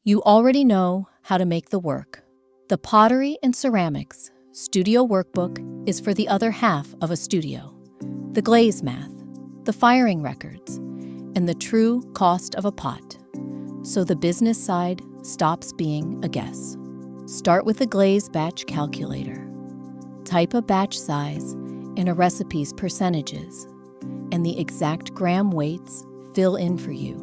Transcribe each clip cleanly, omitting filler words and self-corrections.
You already know how to make the work. The Pottery and Ceramics Studio Workbook is for the other half of a studio. The glaze math, the firing records, and the true cost of a pot. So the business side stops being a guess. Start with the Glaze batch calculator. Type a batch size and a recipe's percentages, and the exact gram weights fill in for you.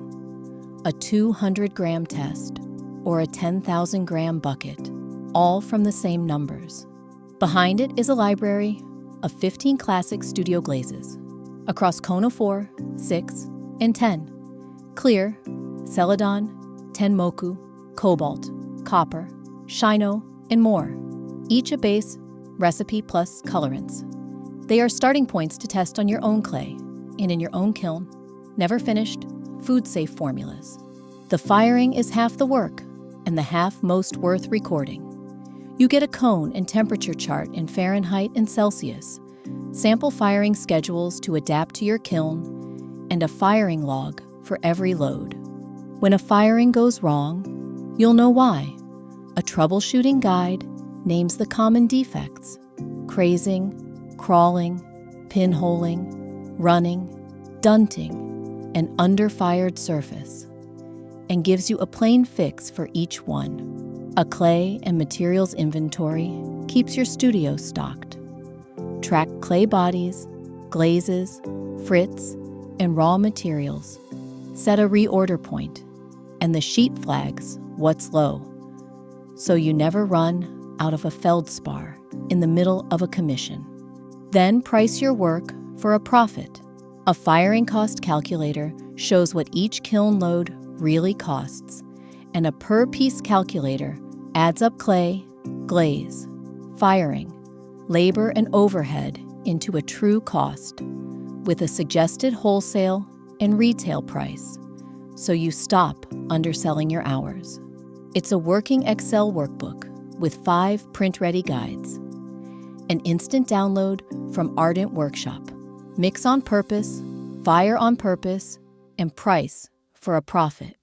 A 200-gram test or a 10,000-gram bucket, all from the same numbers. Behind it is a library of 15 classic studio glazes across Kona 4, 6, and 10. Clear, Celadon, Tenmoku, Cobalt, Copper, Shino, and more. Each a base, recipe plus colorants. They are starting points to test on your own clay and in your own kiln. Never finished, food-safe formulas. The firing is half the work and the half most worth recording. You get a cone and temperature chart in Fahrenheit and Celsius, sample firing schedules to adapt to your kiln, and a firing log for every load. When a firing goes wrong, you'll know why. A troubleshooting guide names the common defects: crazing, crawling, pinholing, running, dunting, and underfired surface, and gives you a plain fix for each one. A clay and materials inventory keeps your studio stocked. Track clay bodies, glazes, frits, and raw materials. Set a reorder point, and the sheet flags what's low, so you never run out of a feldspar in the middle of a commission. Then price your work for a profit. A firing cost calculator shows what each kiln load really costs, and a per-piece calculator adds up clay, glaze, firing, labor, and overhead into a true cost, with a suggested wholesale and retail price, so you stop underselling your hours. It's a working Excel workbook with 5 print-ready guides. An instant download from Ardent Workshop. Mix on purpose, fire on purpose, and price for a profit.